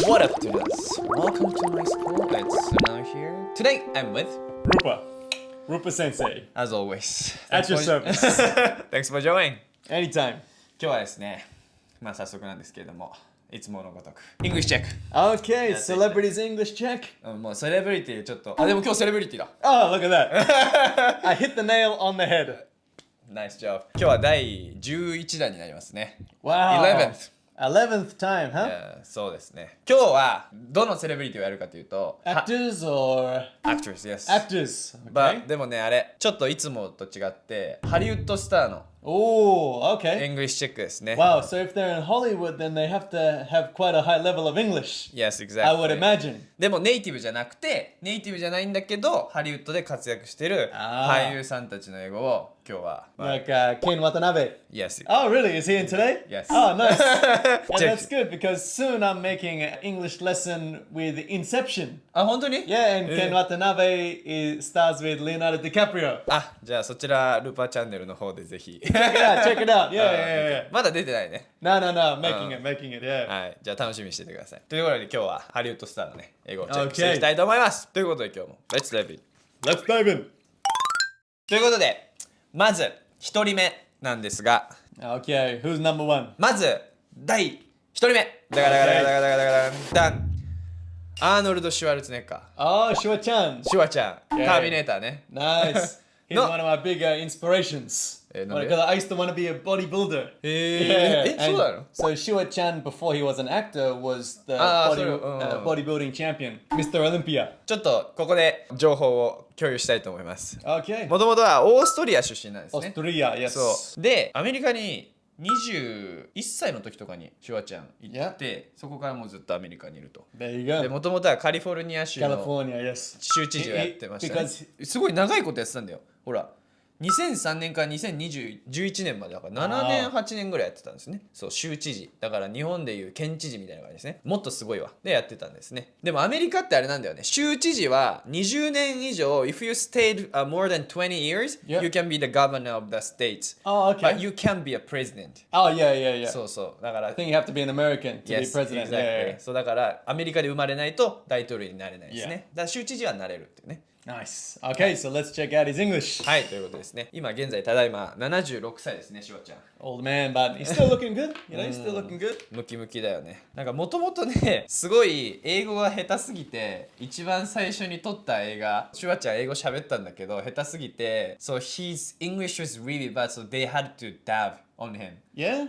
What up, students? Welcome to my school. It's Sunao here. Today, I'm with, Rupa Sensei. as always. At your service. Thanks for joining. Anytime. 今日はですね、早速なんですけれども、いつものごとく、English check. Okay, celebrities English check. もうセレブリティちょっと、でも今日セレブリティだ。Oh, look at that. I hit the nail on the head. Nice job. 今日は第11弾になりますね。Wow. 11th. 11th time, huh? そうですね。今日はどのセレブリティをやるかというと、Actors or Actors, yes. actors? Okay. でもね、あれ、ちょっといつもと違って、ハリウッドスターの Oh, okay. English チェックですね。Wow, so if they're in Hollywood, then they have to have quite a high level of English. Yes, exactly. I would imagine. でもネイティブじゃなくて、ネイティブじゃないんだけど、ハリウッドで活躍してる俳優さんたちの英語を今日は。Like Ken Watanabe. Yes. Oh, really? Is he in today? Yes. Oh, nice. And that's good because soon I'm making an English lesson with Inception. あ、本当に？ Yeah, and Ken Watanabe stars with Leonardo DiCaprio. あ、じゃあそちらルパチャンネルの方でぜひ。Check it out. Yeah. まだ出てないね。No. Making it, yeah. はい、じゃあ楽しみにしててください。ということで今日はハリウッドスターのね、英語をチェックしていきたいと思います。ということで今日も Let's dive in. Let's dive in. ということで、まず一人目なんですが、Okay, who's number one? まず第一人目。ダン。アーノルド・シュワルツェネッカー。Oh, Shua-chan. シュワちゃん、 Yeah. ターミネーターね。Nice. He's No. one of my big inspirations. Because I used to want to be a bodybuilder. そうなの？ So Shua-chan, before he was an actor, was the bodybuilding champion, Mr. Olympia. ちょっとここで情報を共有したいと思います。 Okay. もともとはオーストリア出身なんですね。 Austria, yes. そうで、アメリカに21歳の時とかにシュワちゃん行って、そこからもうずっとアメリカにいると。 There you で、 go. もともとはカリフォルニア州の California, yes. 州知事をやってましたね。すごい長いことやってたんだよ。ほら。2003年から2011年までだから7年8年ぐらいやってたんですね。そう、州知事だから日本でいう県知事みたいな感じですね。もっとすごいわでやってたんですね。でもアメリカってあれなんだよね。州知事は20年以上 if you stayed more than 20 years you can be the governor of the states. Oh, okay. But you can't be a president. Oh, yeah. そうそうだから I think you have to be an American to be Yes, president. exactly. Yeah. そうだからアメリカで生まれないと大統領になれないですね。だから州知事はなれるっていうね。Nice. Okay, so let's check out his English. はい、ということですね。今現在ただいま76歳ですね、シュワちゃん。Old man, but he's still looking good. You know, he's still looking good. ムキムキだよね。なんかもともとね、すごい英語が下手すぎて、一番最初に撮った映画、シュワちゃん英語喋ったんだけど、下手すぎて、So his English was really bad, so they had to dab on him. Yeah?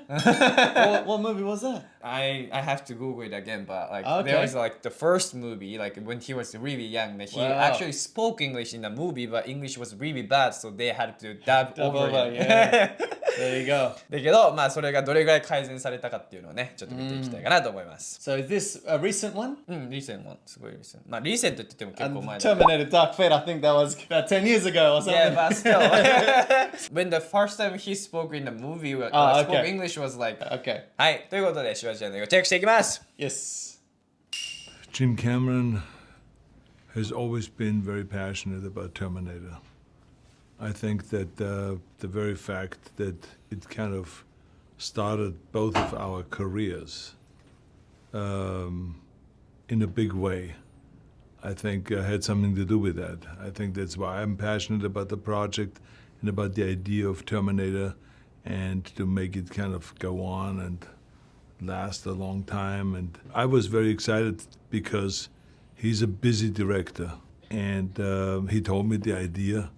what movie was that? I have to Google it again, but like Okay. there was like the first movie, like when he was really young, that he actually spoke English in the movie, but English was really bad, so they had to dab over him. Yeah. There you go. だけど、まあそれがどれぐらい改善されたかっていうのをね、ちょっと見ていきたいかなと思います。So is this a recent one? リーセント、すごいリーセント。まあリーセントって言っても結構 And 前だ。Terminator Dark Fate, I think that was about 10 years ago or something. Yeah, but still. When the first time he spoke in the movie, spoke English was like. Okay. はい、ということで、シュワちゃんの英語チェックしていきます。Yes. Jim Cameron has always been very passionate about Terminator. I think that the very fact that it kind of started both of our careers in a big way, I think had something to do with that. I think that's why I'm passionate about the project and about the idea of Terminator and to make it kind of go on and last a long time. And I was very excited because he's a busy director. And he told me the idea.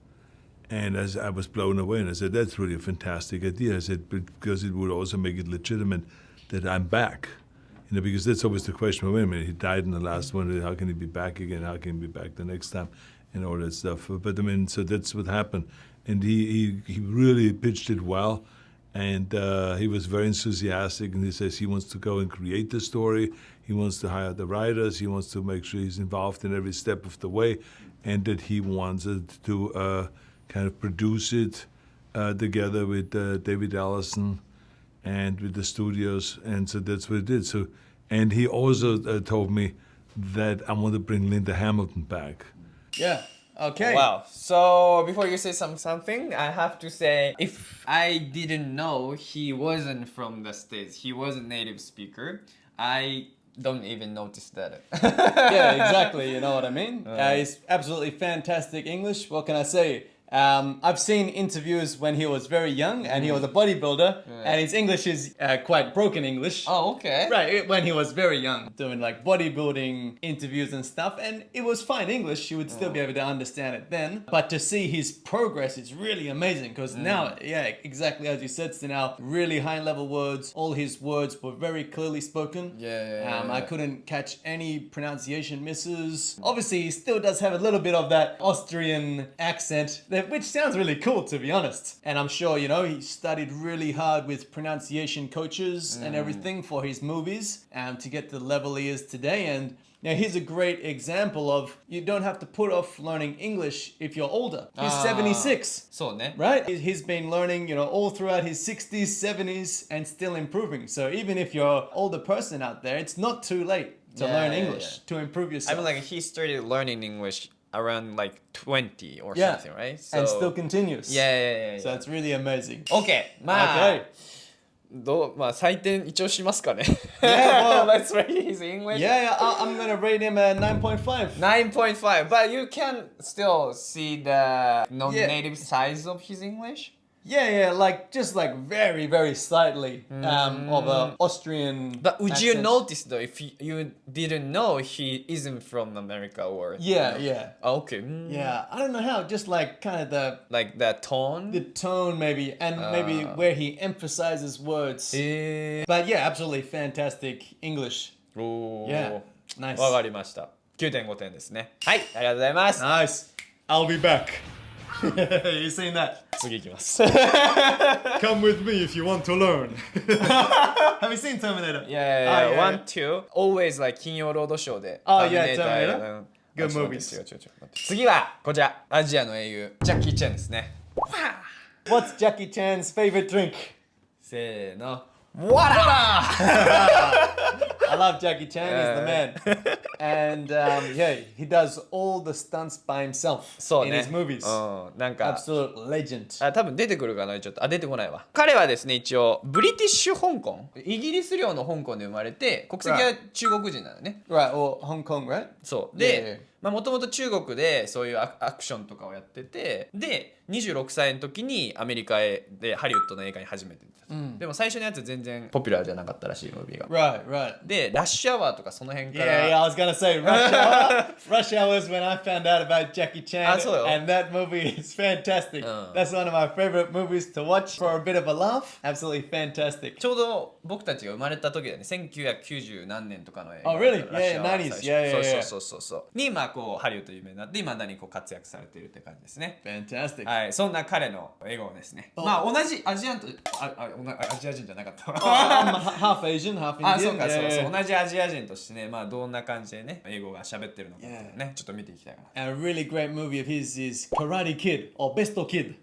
And as I was blown away, and I said, that's really a fantastic idea. I said, because it would also make it legitimate that I'm back. You know, because that's always the question, well, wait a minute, he died in the last one, how can he be back again? How can he be back the next time? And all that stuff. But I mean, so that's what happened. And he really pitched it well. And he was very enthusiastic, and he says he wants to go and create the story. He wants to hire the writers. He wants to make sure he's involved in every step of the way, and that he wants to kind of produce it together with David Allison and with the studios. And so that's what he did. So, and he also told me that I want to bring Linda Hamilton back. Yeah. Okay. Wow. So before you say something, I have to say, if I didn't know he wasn't from the States, he was a native speaker, I don't even notice that. Yeah, exactly. You know what I mean? He's absolutely fantastic English. What can I say? I've seen interviews when he was very young and he was a bodybuilder, and his English is quite broken English. Oh, okay. Right, when he was very young, doing like bodybuilding interviews and stuff, and it was fine English, you would still be able to understand it then. But to see his progress is really amazing, because now, yeah, exactly as you said, so now really high level words, all his words were very clearly spoken. I couldn't catch any pronunciation misses. Obviously, he still does have a little bit of that Austrian accent, which sounds really cool, to be honest. And I'm sure, you know, he studied really hard with pronunciation coaches and everything for his movies to get to the level he is today. And now he's a great example of you don't have to put off learning English if you're older. He's 76. そうね。 Right? He's been learning, you know, all throughout his 60s, 70s, and still improving. So even if you're an older person out there, it's not too late to learn English, to improve I yourself. mean, like he started learning English around like 20 or Yeah. something, right? And still continues. Yeah. So it's really amazing. OK! まあ、 Okay. まあ採点一応しますかね。 Yeah, well, Let's rate his English. I'm gonna rate him a 9.5. 9.5, but you can still see the Yeah. native size of his English. Yeah, like just like very, very slightly of a Austrian. But would you accent. notice though if you didn't know he isn't from America or? Yeah. Oh, okay. Yeah, I don't know how. Just like kind of Like the tone. the tone maybe, and maybe where he emphasizes words. But yeah, absolutely fantastic English. おー Yeah, nice. わかりました。9.5点ですね。はい、ありがとうございます。 Nice. I'll be back. You seen that? 次いきます。 Come with me if you want to learn. Have you seen Terminator? Yeah, yeah. one, two. Always like 金曜ロードショーで。Oh, yeah, Terminator Terminator. うん Good ちょっと movies. 待ってちょっと待って次はこちらアジアの英雄ジャッキー・チェンですね。 What's Jackie Chan's favorite drink? せーの。わら I love Jackie Chan. He's the man. And yeah, he does all the stunts by himself そう in ね。 his movies. うん、なんか。 Absolute legend. 多分出てくるかなちょっと出てこないわ彼はですね一応ブリティッシュ香港イギリス領の香港で生まれて国籍は中国人なのね Right, or Hong Kong, right? そう Yeah, yeah. でもともと中国でそういうアクションとかをやっててで26歳の時にアメリカでハリウッドの映画に初めて出た、でも最初のやつ全然ポピュラーじゃなかったらしいムービーが Right. でラッシュアワーとかその辺から Yeah, I was gonna say Rush Hour. Rush Hour was when I found out about Jackie Chan, あ、そうよ。 and that movie is fantastic. That's one of my favorite movies to watch for a bit of a laugh. Absolutely fantastic. ちょうど僕たちが生まれた時だね1990何年とかの映画 Oh, really? ラッシュアワー Yeah, 最初 90s. Yeah. そうに今こうハリウッド有名になって今だにこう活躍されているって感じですね Fantastic. はいそんな彼の英語をですねまあ同じアジア人じゃなかったわ I'm half Asian, half あ Indian. そうか Yeah, そう yeah. 同じアジア人としてねまあどんな感じでね英語が喋ってるのかっていうのねちょっと見ていきたいかな And a really great movie of his is Karate Kid or Besto Kid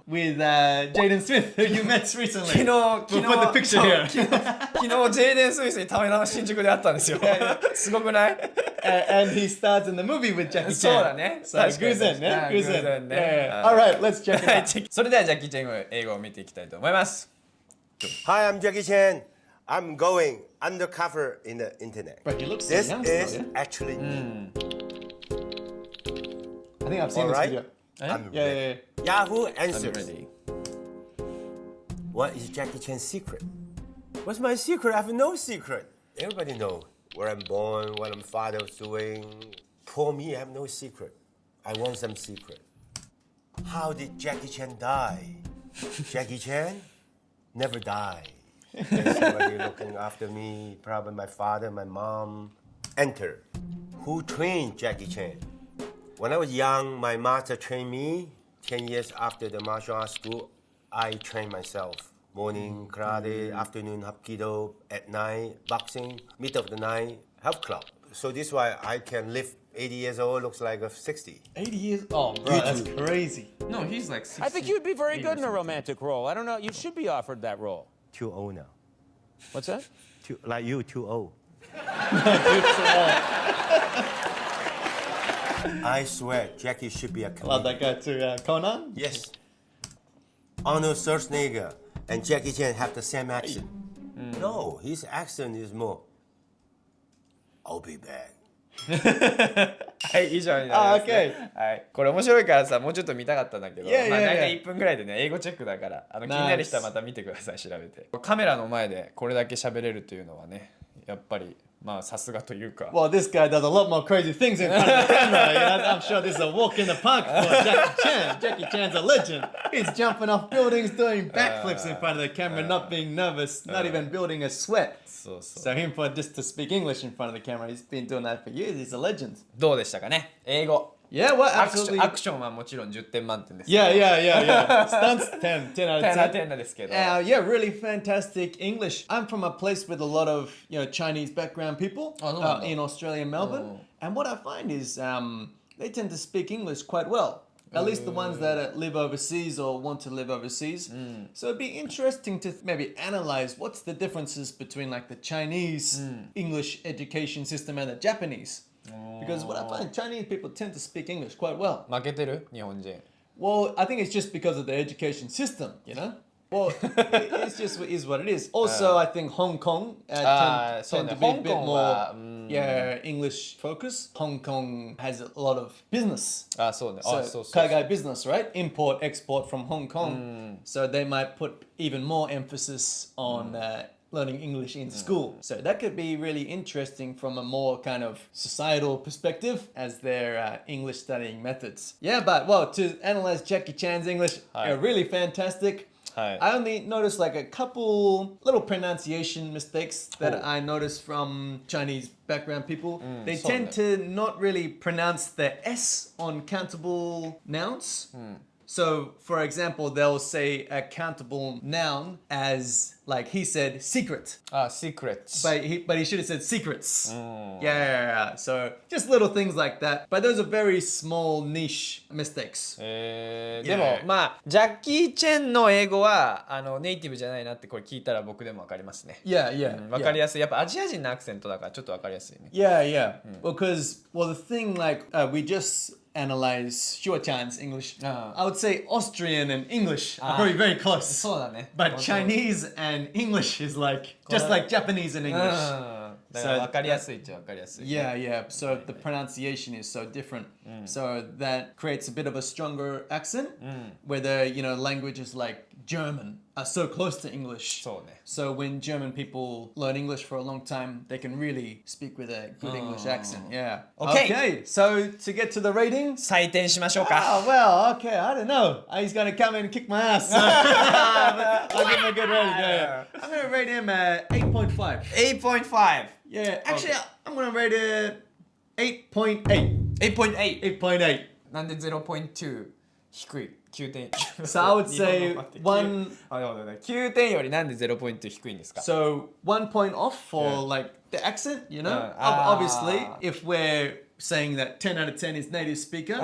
with Jaden Smith, who you met recently. 昨日 We'll put the picture here. 昨日ジェイデン・スミスにたまたま新宿で会ったんですよすごくない And he stars in the movie with Jackie Chan. そうだね So 確かに偶然ねはい偶然ね Yeah. Alright, let's check it はい out. それではジャッキー・チェンの英語を見ていきたいと思います Hi, I'm Jackie Chan. I'm going undercover in the internet. But he looks so This young is still, yeah? actually me. I think I've seen All this right. video. I'm Yeah, ready. yeah, yeah. Yahoo I'm Answers. ready What is Jackie Chan's secret? What's my secret? I have no secret. Everybody knows where I'm born, what my father was doing. For me, I have no secret. I want some secret. How did Jackie Chan die? Jackie Chan never died. There's somebody looking after me, probably my father, my mom. Enter. Who trained Jackie Chan? When I was young, my master trained me. 10 years after the martial arts school, I trained myself. Morning karate, afternoon hapkido, at night boxing, middle of the night health club. So this is why I can live 80 years old, looks like a 60. 80 years. Oh, bro, that's crazy. No, he's like 60. I think you'd be very good in a romantic role. I don't know. You should be offered that role. Too old now. What's that? Like you, too old. I swear, Jackie should be a Love comedian. that guy too. Conan? Yes. Arnold Schwarzenegger and Jackie Chan have the same accent. No, his accent is more I'll be back. はい、以上になります、ね。はい、これ面白いからさ、もうちょっと見たかったんだけど、Yeah, yeah, まあ大 yeah. 体1分ぐらいでね、英語チェックだから、気になる人はまた見てください、調べて。カメラの前でこれだけ喋れるというのはね、やっぱりまあさすがというか。Well, this guy does a lot more crazy things in front of the camera. You know? I'm sure this is a walk in the park for Jackie Chan. Jackie Chan's a legend. He's jumping off buildings, doing backflips in front of the camera, not being nervous, not even building a sweat. そうそう。 So him for just to speak English in front of the camera, he's been doing that for years. He's a legend. どうでしたかね、英語。Yeah, well, アクショ absolutely. ンアクションはもちろん10点満点です。Yeah. Stunts 10 out of 10 10. 点なんですけど。Yeah, really fantastic English. I'm from a place with a lot of Chinese background people in Australia and Melbourne, and what I find is they tend to speak English quite well. At least the ones that live overseas or want to live overseas. So it'd be interesting to maybe analyze what's the differences between like the Chinese English education system and the Japanese. Because what I find, Chinese people tend to speak English quite well. 負けてる日本人。Well, I think it's just because of the education system, you know? Well, it's just is what it is. Also, I think Hong Kong tend to be a bit more English focus. Hong Kong has a lot of business. あ、そうね。 So, あ、そうそう。 Kaigai business, right? Import, export from Hong Kong. So they might put even more emphasis on learning English in school. So that could be really interesting from a more kind of societal perspective as their English studying methods. Yeah, but well, to analyze Jackie Chan's English, really fantastic. I only noticed like a couple little pronunciation mistakes that I noticed from Chinese background people. They tend to not really pronounce the S on countable nouns. So, for example, they'll say a countable noun as, like he said, secret. あ、secrets。 But he should have said secrets. Yeah. So, just little things like that. But those are very small niche mistakes. でもまあジャッキー・チェンの英語はネイティブじゃないなってこれ聞いたら僕でも分かりますね。Yeah. 分かりやすい。やっぱアジア人のアクセントだからちょっと分かりやすいね。Yeah. Because, well, the thing, like, we just analyze Shuo-chan's English. I would say Austrian and English are very, very close. そうだね。 But Chinese and English is like, just like Japanese and English. だから分かりやすいっちゃ分かりやすい。Yeah. So the pronunciation is so different. So that creates a bit of a stronger accent. Where the languages like German are so close to English. そうね。 So when German people learn English for a long time, they can really speak with a good English accent. Yeah. Okay. So to get to the rating. 採点しましょうか。 Oh, well, okay. I don't know. He's going to come in and kick my ass. I'll give him a good rating. Yeah. I'm going to rate him 8.5. 8.5。Yeah. Actually, I'm going to rate it 8.8. 8.8。 8.8. なんで0.2低い9点。 So I would say 1. 9点よりなんで0.2低いんですか？ So 1 point off for like the accent, Obviously, if we're saying that 10 out of 10 is native speaker,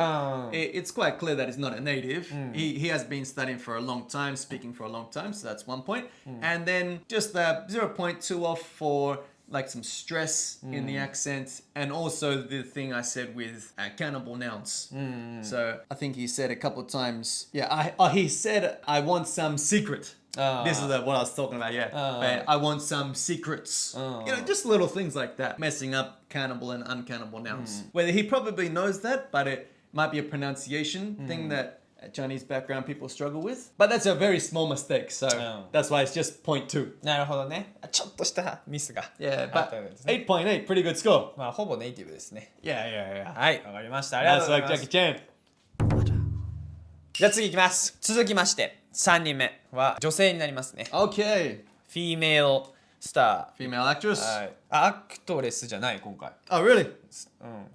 it's quite clear that he's not a native. He has been studying for a long time, speaking for a long time, so that's 1 point. And then just 0.2 off for like some stress in the accent, and also the thing I said with cannibal nouns. So I think he said a couple of times, he said, I want some secret. This is what I was talking about, I want some secrets. Just little things like that, messing up cannibal and uncannibal nouns. Whether he probably knows that, but it might be a pronunciation thing that Chinese background people struggle with. But that's a very small mistake, so that's why it's just 0.2. なるほどね。ちょっとしたミスが。 Yeah, but 8.8, pretty good score. まあほぼネイティブですね。 Yeah. はい、わかりました。ありがとう That's ござい like ます。 Jackie Chan. じゃあ次いきます。続きまして3人目は女性になりますね。 Okay. フィメールスター。 Female actress. はい。アクトレスじゃない今回。 Oh, really? フ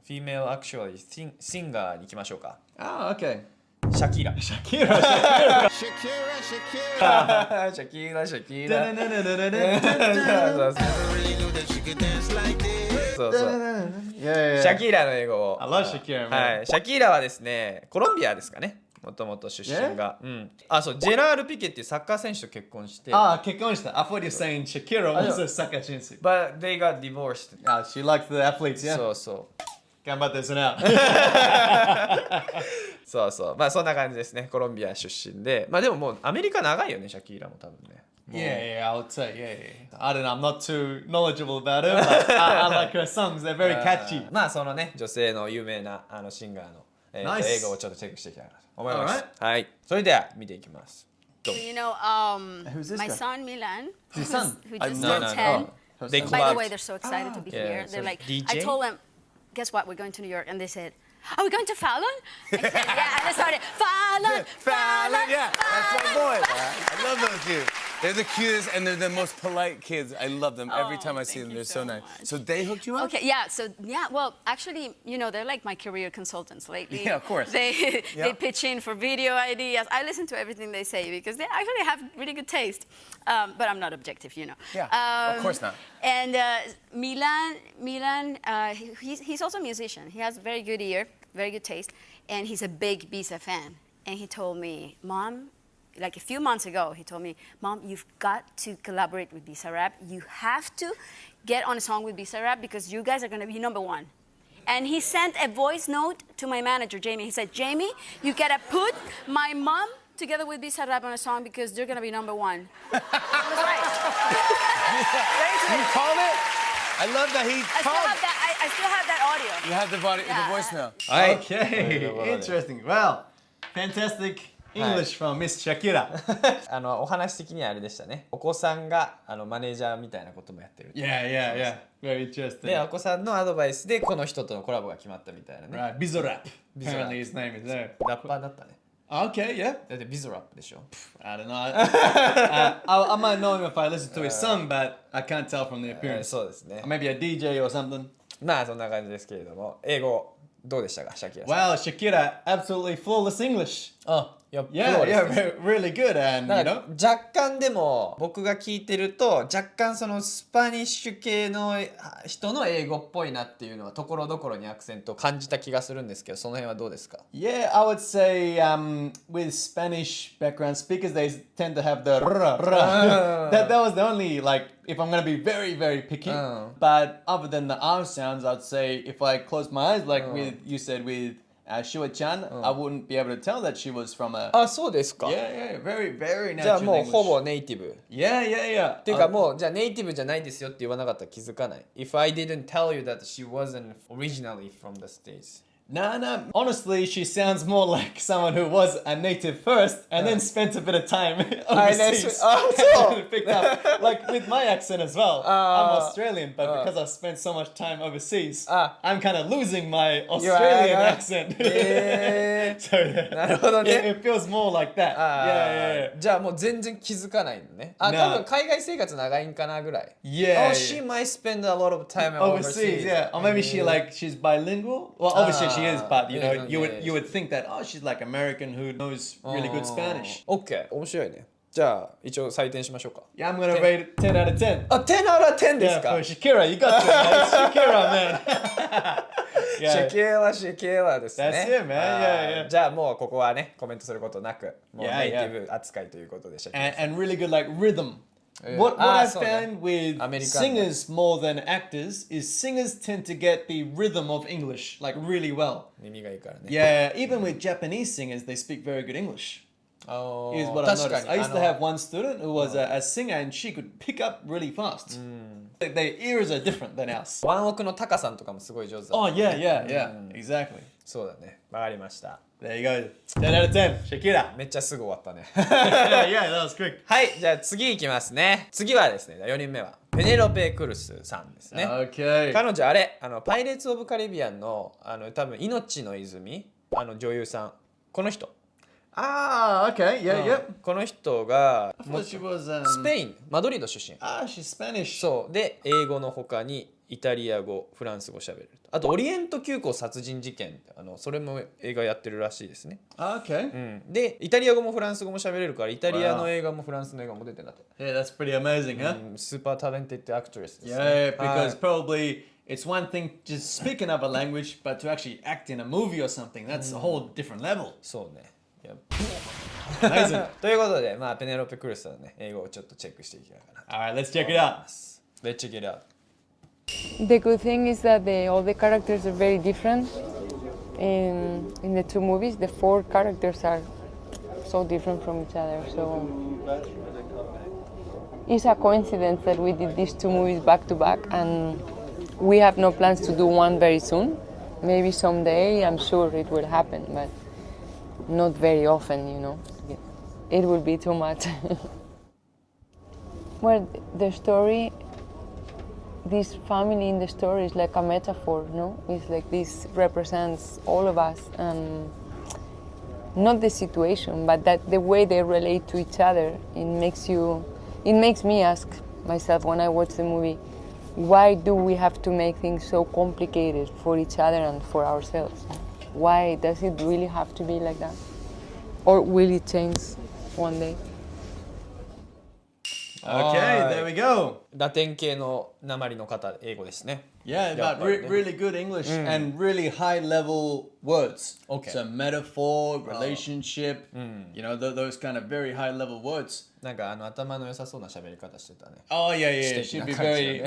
ィメールアクシュアリーシンガーに行きましょうか。 Oh, okay. シャキーラ。 Shakira. シャキーラ。そうそう。 Yeah. シャキーラの英語を。 I love Shakira, man. はい。シャキーラはですね、コロンビアですかね。もともと出身が。そう、ジェラール・ピケっていうサッカー選手と結婚して。 結婚した. I thought you were saying Shakira was a soccer選手. But they got divorced. She liked the athletes, yeah? そうそう。頑張ってすな。そうそう。まあそんな感じですね。コロンビア出身で。まあでももうアメリカ長いよね、シャキーラも多分ね。Yeah, I would say, yeah. I don't know, I'm not too knowledgeable about her, but I like her songs, they're very catchy. まあそのね女性の有名なシンガーの、Nice. 映画をちょっとチェックしていきたいなと思います。 Alright. はい。それでは見ていきます。You know, Who's this my guy? son Milan, Your son? who just No, turned no, 10. no. They By the collect- way, they're so excited to be Yeah, here. so They're like, DJ? I told them, guess what? We're going to New York, and they said, are we going to Fallon? I said, yeah, and they started Fallon, Fallon, Yeah, that's my Fallon. boy. I love those kids. They're the cutest and they're the most polite kids. I love them. Every time I see thank them, you they're so so nice. much. So they hooked you up? Okay, yeah, so, yeah, well, actually, you know, they're like my career consultants lately. Yeah, of course. They Yeah. pitch in for video ideas. I listen to everything they say because they actually have really good taste. But I'm not objective, you know. Yeah, of course not. And Milan, he's also a musician. He has a very good ear, very good taste, and he's a big Bisa fan. And he told me, Mom, like a few months ago, he told me, Mom, you've got to collaborate with Bisa Rap. You have to get on a song with Bisa Rap because you guys are going to be #1. And he sent a voice note to my manager, Jamie. He said, Jamie, you got to put my mom together with Bisa Rap on a song because they're going to be #1. He was right. You called it? I love that he I still called have it. that. I still have that audio. You have the, body, Yeah. the voicemail. はい。 Okay, interesting. Well, fantastic English from Miss Shakira. お話的にはあれでしたね。お子さんがマネージャーみたいなこともやってる。 Yeah, yeah, yeah. Very interesting. で、お子さんのアドバイスでこの人とのコラボが決まったみたいなね。 Right, Bizarrap. Bizarrap. Apparently his name is there. ラッパーだったね。 Okay, yeah. だってビズラップでしょ。 I don't know. I might know him if I listen to his song, but I can't tell from the appearance. そうですね。 Maybe a DJ or something. まあそんな感じですけれども、英語どうでしたか、シャキラさん。 Wow, Shakira, absolutely flawless English. あ、いや、 Yeah, プロです yeah, ね really good. And, だ you から know, 若干でも僕が聞いてると若干そのスパニッシュ系の人の英語っぽいなっていうのはところどころにアクセントを感じた気がするんですけど、その辺はどうですか？ yeah, I would say with Spanish background speakers, they tend to have the that was the only, like, if I'm going to be very, very picky. But other than the R sounds, I'd say if I close my eyes, like with you said with Shua-chan, I wouldn't be able to tell that she was from a... あ、そうですか。 Yeah, yeah, very, very じゃあ natural もう English. ほぼネイティブ。 Yeah, yeah, yeah. っていうかもうじゃあネイティブじゃないですよって言わなかったら気づかない。If I didn't tell you that she wasn't originally from the States. No, no. Honestly, she sounds more like someone who was a native first and then spent a bit of time overseas. And picked up, like with my accent as well. I'm Australian, but because I've spent so much time overseas, I'm kind of losing my Australian accent. So yeah, なるほどね。 it feels more like that. Yeah, yeah, じゃあもう全然気づかないのね。あ、 No. 多分海外生活長いんかなぐらい。 yeah. Oh, she might spend a lot of time Overseas, yeah, or maybe she like she's bilingual. Well, obviously she is, but you know, yeah, you would think that she's like American who knows really good Spanish. OK、面白いね。じゃあ一応採点しましょうか。 Yeah, I'm gonna rate it 10 out of 10. あ、10 out of 10です Yeah, か。 for Shakira, you got this, man. It's Shakira, man. シ yeah. ェケラシェケラですね。 That's it, man. Yeah, yeah. じゃあもうここはねコメントすることなく、もう Yeah, ネイティブ扱いということでした。 And really good like rhythm. What I've so found with Americano. singers more than actors is singers tend to get the rhythm of English like really well. 耳がいいからね。 Yeah, even with Japanese singers, they speak very good English. あ Is what I've 確か noticed. に。 I used to have one student who was a singer and she could pick up really fast. Their ears are different than ours. ワンオクのタカさんとかもすごい上手だ。 Oh yeah, yeah, yeah. Exactly. そうだね。わかりました。 There you go. 10 out of 10. Shakira. めっちゃすぐ終わったね。 yeah, yeah, that was quick. はい、じゃあ次いきますね。次はですね、4人目はペネロペ・クルスさんですね。 Okay. 彼女あれ、パイレーツ・オブ・カリビアンの多分命の泉、女優さん、この人。 Ah, okay. Yeah, yeah. この人が I thought she was スペイン、マドリード出身。 Ah, she's Spanish. そうで英語の他にイタリア語、フランス語しゃべれる。あとオリエント急行殺人事件、それも映画やってるらしいですね。 Okay. でイタリア語もフランス語もしゃべれるからイタリアの映画もフランスの映画も出てんだって。 Yeah, that's pretty amazing, huh? スーパータレンテッドアクトレスですね。 Yeah, because probably it's one thing to speak another language, but to actually act in a movie or something, that's a whole different level. そうね。いや Amazing. ということで、まあペネロペ・クルスさんのね英語をちょっとチェックしていきたいかな。 All right, let's check it out. Let's check it out. The good thing is that all the characters are very different. In the two movies, the four characters are so different from each other. So it's a coincidence that we did these two movies back to back, and we have no plans to do one very soon. Maybe someday, I'm sure it will happen, but not very often, you know. It will be too much. Well, the story, this family in the story is like a metaphor, no? It's like this represents all of us. Not the situation, but that the way they relate to each other. It makes me ask myself when I watch the movie, why do we have to make things so complicated for each other and for ourselves? Why does it really have to be like that? Or will it change one day? Okay, there we go. ラテン系の訛りの方、英語ですね。 Yeah, but really good English and really high level words. Okay. So metaphor, relationship, you know, those kind of very high level words. なんか頭の良さそうな喋り方してたね。 Oh yeah, yeah, she'd be very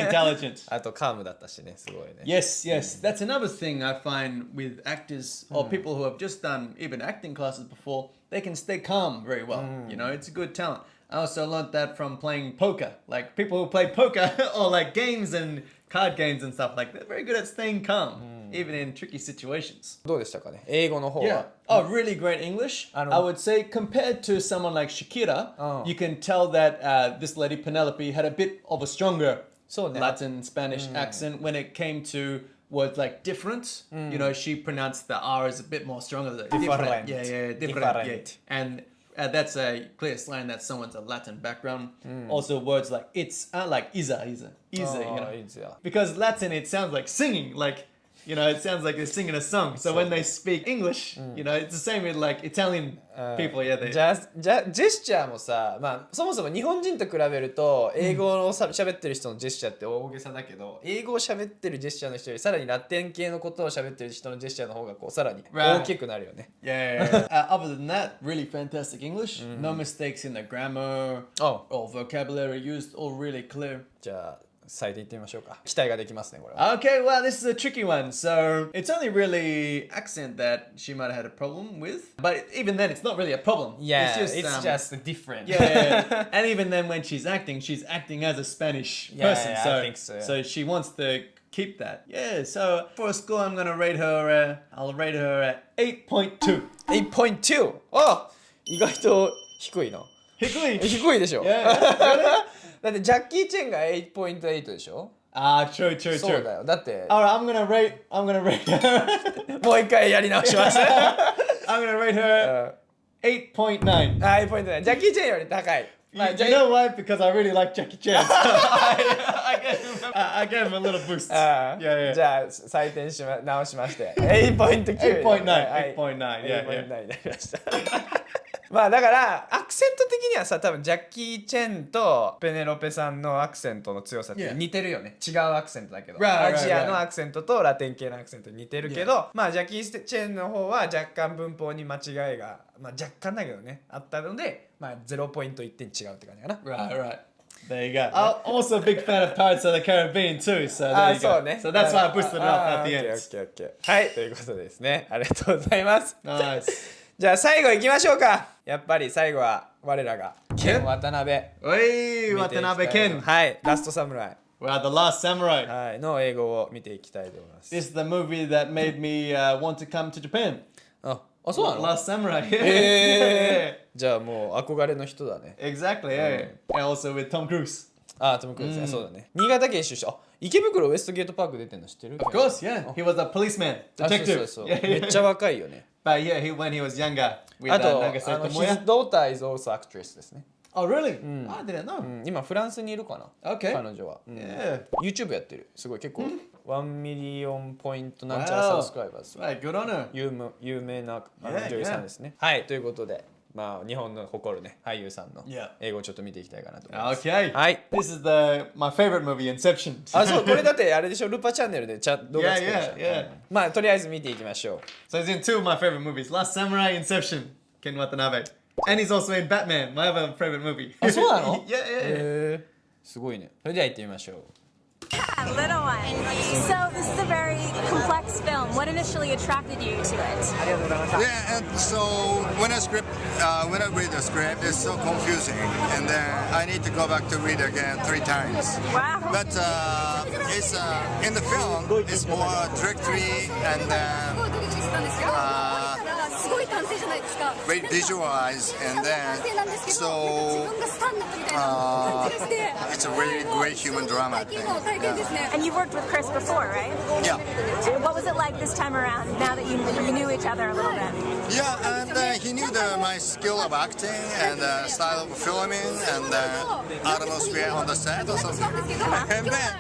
intelligent. あとカームだったしね、すごいね。 Yes, yes. That's another thing I find with actors or people who have just done even acting classes before. They can stay calm very well. You know, it's a good talent. I also learned that from playing poker. Like people who play poker or like games and card games and stuff, like they're very good at staying calm, even in tricky situations. どうでしたかね、英語の方 Yeah. は。 Oh, really great English. I would say compared to someone like Shakira, you can tell that this lady Penelope had a bit of a stronger Latin Spanish accent when it came to words like different. You know, she pronounced the R as a bit more stronger. Different. Yeah, different. Yeah. And that's a clear sign that someone's a Latin background. Also words like it's like isa, you know. Because Latin, it sounds like singing, like, you know, it sounds like they're singing a song. So when they speak English, you know, it's the same with like Italian people. Yeah, they. ジェスチャーもさ、まあそもそも日本人と比べると英語を喋ってる人のジェスチャーって大げさだけど、英語を喋ってるジェスチャーの人よりさらにラテン系のことを喋ってる人のジェスチャーの方がこうさらに大きくなるよね。Yeah. Other than that, really fantastic English. No mistakes in the grammar or vocabulary used. All really clear. じゃあサイト行ってみましょうか。期待ができますねこれは。 Okay, well, this is a tricky one. So it's only really accent that she might have had a problem with. But even then, it's not really a problem. Yeah, it's just different. Yeah. And even then, when she's acting as a Spanish person. Yeah, So, I think so, yeah. So she wants to keep that. Yeah, so for a score, I'm going to rate her, I'll rate her at 8.2. 8.2! あ、意外と低いな。低いでしょ。Yeah, really? だってジャッキー・チェンが 8.8 でしょ。 True. そうだよ。だって Alright, I'm gonna rate her. もう一回やり直します。I'm gonna rate her 8.9. あ、8.9。ジャッキー・チェンより高い。まあ、You know why? Because I really like Jackie Chan. I gave him a little boost. Yeah. じゃあ採点直しまして 8.9。 8.9. Yeah. 8.9. Yeah. になりました。まあだからアクセント的にはさ、多分ジャッキー・チェンとペネロペさんのアクセントの強さって似てるよね。違うアクセントだけど、アジアのアクセントとラテン系のアクセント似てるけど、まあジャッキー・チェンの方は若干文法に間違いが、まあ若干だけどね、あったので、まあ0ポイント1点違うって感じかな。Right. There you go. I'm also a big fan of Pirates of the Caribbean too, so there you go. そうね。So that's why I boosted it up at the end. OK。はい、ということでですね、ありがとうございます。Nice. じゃあ最後行きましょうか。やっぱり最後は我らがケン渡辺。Oi, Watanabe Ken. はい、ラストサムライ。We're the last samurai. はい、の英語を見ていきたいと思います。 This is the movie that made me want to come to Japan. あ、そうなの？ Last Samurai. Yeah. じゃあもう憧れの人だね。 Exactly. Yeah. And also with Tom Cruise. あ、トム・クルーズね、そうだね。新潟県出身。あ、池袋ウエストゲートパーク出てんの知ってる？ Of course, yeah. He was a policeman, あ、そう detective. そう。めっちゃ若いよね。But yeah, when he was younger. With あと、Nagasaki his Tomoya. daughter is also actress ですね。 Oh, really? I didn't know. 今フランスにいるかな。 Okay. 彼女は。Yeah. YouTube やってる。すごい結構。1ミリオンポイントなんちゃらサブスクライバーズ。 Right, good on her. 有名な女優さんですね。はい、ということで、まあ日本の誇るね俳優さんの英語をちょっと見ていきたいかなと思います。Okay. はい。 This is my favorite movie, Inception. あ、そう、これだってあれでしょ、ルパチャンネルで動画作るでしょ。 Yeah. まあとりあえず見ていきましょう。 So he's in two of my favorite movies, Last Samurai, Inception, Ken Watanabe. And he's also in Batman, my other favorite movie. あ、そうなの？ Yeah. すごいね。それでは行ってみましょう。 Little one. So this is a very complex film. What initially attracted you to it? Yeah, and so when I script when I read the script, it's so confusing, and then I need to go back to read again 3 times. Wow. But it's in the film, it's more directly and then visualized, and then so it's a really great human drama. I think. Yeah. And you've worked with Chris before, right? Yeah. What was it like this time around, now that you knew each other a little bit? Yeah, and he knew my skill of acting and style of filming and atmosphere on the set or something. And then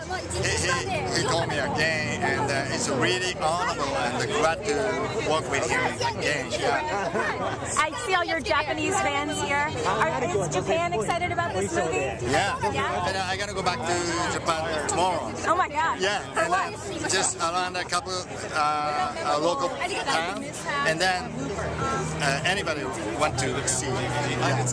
he called me again, and it's really honorable and glad to work with him again. Yeah. I see all your Japanese fans here. Is Japan excited about this movie? Yeah. Yeah? And I gotta go back to Japan tomorrow. Oh my God. Yeah, For and what? then just around a couple local towns, and then anybody want to see.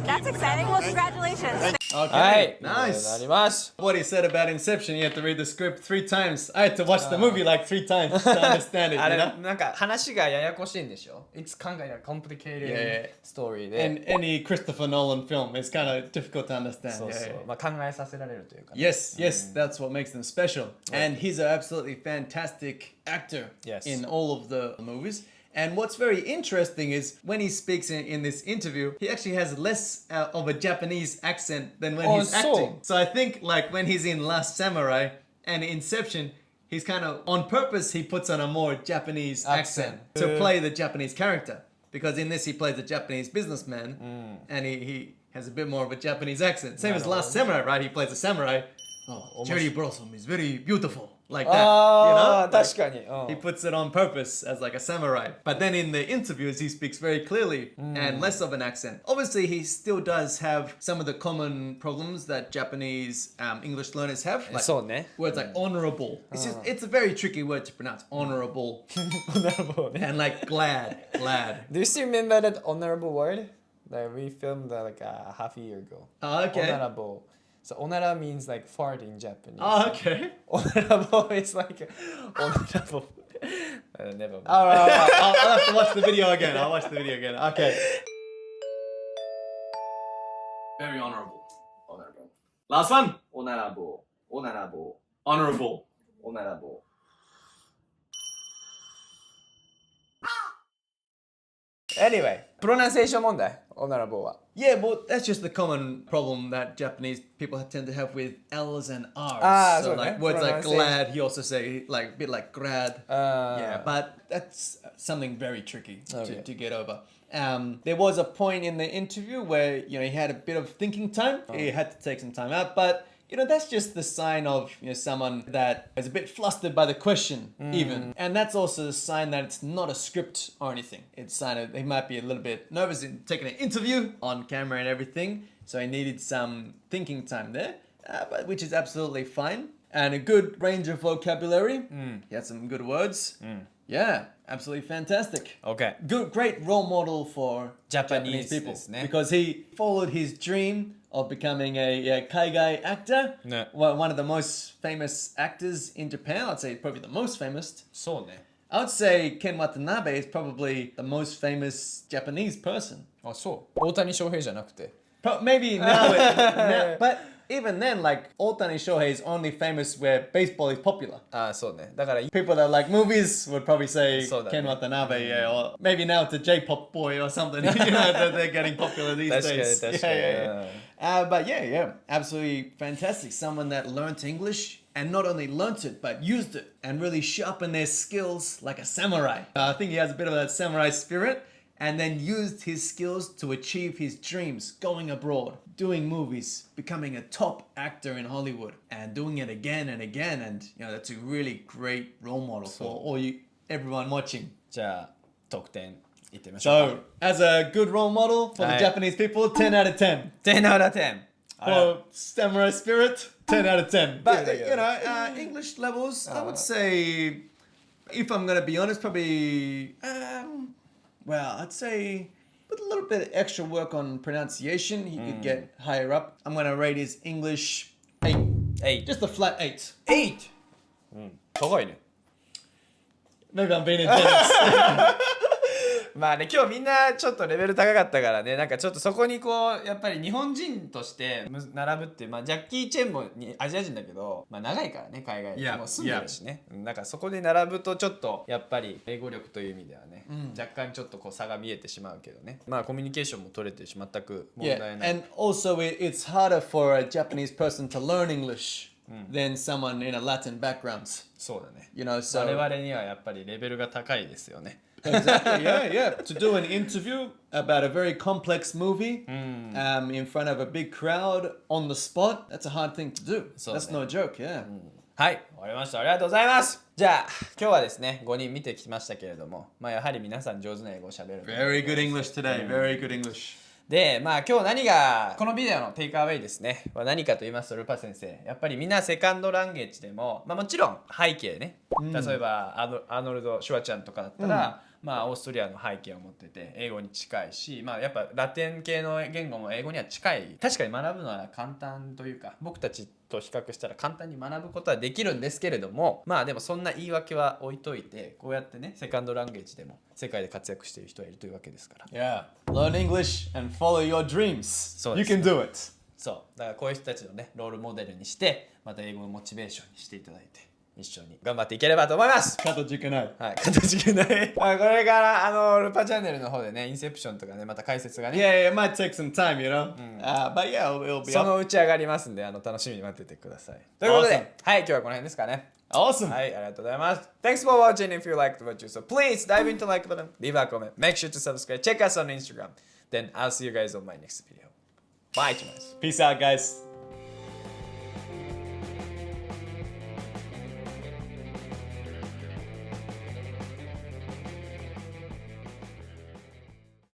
That's exciting. Well, congratulations. Okay, はい、 nice. なります。 What he said about Inception, you have to read the script 3 times. I had to watch the movie like 3 times to understand it, あ you れ know? なんか話がややこしいんでしょ It's kind of a complicated story で In any Christopher Nolan film, it's kind of difficult to understand. そうそう Yeah, yeah. まあ考えさせられるというかね Yes, yes, that's what makes them special. And he's an absolutely fantastic actor Yes. in all of the movies. And what's very interesting is when he speaks in this interview, he actually has less of a Japanese accent than when Oh, he's so? acting. So I think like when he's in Last Samurai and Inception, he's kind of on purpose he puts on a more Japanese accent to play the Japanese character. Because in this he plays a Japanese businessman and he has a bit more of a Japanese accent. Same as Last Samurai, right? He plays a samurai. Oh, cherry blossom is very beautiful. Like that, you know? 確かに、 He puts it on purpose as like a samurai. But then in the interviews, he speaks very clearly and less of an accent. Obviously, he still does have some of the common problems that Japanese English learners have. Like そうね words like honorable. It's a very tricky word to pronounce. Honorable. And like glad. Do you still remember that honorable word that we filmed like a half a year ago? Oh, okay. Honorable. So onara means like fart in Japanese. Oh, okay. Honorable is like honorable. Never mind. All right. I'll have to watch the video again. I'll watch the video again. Okay. Very honorable. Honorable. Last one. Honorable. Honorable. Honorable. Honorable. Anyway, pronunciation 問題 honorable は Yeah, well, that's just the common problem that Japanese people tend to have with L's and R's. Ah, so so like okay. words like Pronunciation. glad, he also say like a bit like grad. Yeah, but that's something very tricky Okay. to get over. There was a point in the interview where he had a bit of thinking time. He had to take some time out, but that's just the sign of someone that is a bit flustered by the question, even. And that's also a sign that it's not a script or anything. It's a sign that he might be a little bit nervous in taking an interview on camera and everything. So he needed some thinking time there, but which is absolutely fine. And a good range of vocabulary. He had some good words. Yeah, absolutely fantastic. Okay. Good, great role model for Japanese people ですね because he followed his dream of becoming a Kaigai actor. Yeah. One of the most famous actors in Japan. I'd say probably the most famous. そうね I would say Ken Watanabe is probably the most famous Japanese person. あそう大谷翔平じゃなくて Maybe now, but even then, like Otani Shohei is only famous where baseball is popular. あそうねだから People that like movies would probably say そうだね Ken Watanabe, yeah, or maybe now it's a J-pop boy or something. That they're getting popular these 確かに days. 確かに But yeah, absolutely fantastic. Someone that learnt English and not only learnt it, but used it and really sharpened their skills like a samurai. I think he has a bit of that samurai spirit and then used his skills to achieve his dreams, going abroad, doing movies, becoming a top actor in Hollywood and doing it again and again. And, that's a really great role model for everyone watching. じゃあ得点いってみましょう So, as a good role model for the Japanese people, 10 out of 10. 10 out of 10 For samurai spirit, 10 out of 10. But, Yeah. English levels, I would say, if I'm going to be honest, probably, I'd say with a little bit of extra work on pronunciation, he could get higher up. I'm going to rate his English 8. 8 Just a flat 8. 8高いね Maybe I'm being intense. まあね、今日みんなちょっとレベル高かったからね、なんかちょっとそこにこうやっぱり日本人として並ぶっていう、まあジャッキー・チェンもアジア人だけど、まあ長いからね、海外にもう住んでるしね、なんかそこで並ぶとちょっとやっぱり英語力という意味ではね、若干ちょっとこう差が見えてしまうけどね、まあコミュニケーションも取れてるし全く問題ない。 And also it's harder for a Japanese person to learn English than someone in a Latin background. そうだね。You know, so 我々にはやっぱりレベルが高いですよね。exactly, yeah. To do an interview about a very complex movie in front of a big crowd on the spot, that's a hard thing to do. That's no joke, yeah. はい、終わりました。ありがとうございます。じゃあ今日はですね、5人見てきましたけれども、まあやはり皆さん上手な英語をしゃべる。Very good English today. Very good English. で、まあ今日何がこのビデオのテイクアウェイですね、何かと言いますと、ルパ先生やっぱりみんなセカンドランゲージでも、まあもちろん背景ね、例えばアーノルド・シュワちゃんとかだったら、まあオーストリアの背景を持ってて英語に近いし、まあやっぱラテン系の言語も英語には近い。確かに学ぶのは簡単というか、僕たちと比較したら簡単に学ぶことはできるんですけれども、まあでもそんな言い訳は置いといて、こうやってねセカンドランゲージでも世界で活躍している人がいるというわけですから。Yeah. Learn English and follow your dreams. You can do it. そうだからこういう人たちのねロールモデルにして、また英語のモチベーションにしていただいて、一緒に頑張っていければと思います。形がない。はい、形がない。まあこれからルパチャンネルの方でね、インセプションとかね、また解説がね。Yeah, it might take some time, you know. But yeah, it'll be そのうち上がりますんで、楽しみに待っててください。ということで、はい、今日はこの辺ですかね。Awesome. はい、ありがとうございます。Thanks for watching. If you liked what you saw, please dive into the like button, leave a comment, make sure to subscribe, check us on Instagram. Then I'll see you guys on my next video. Bye, Thomas. Peace out, guys.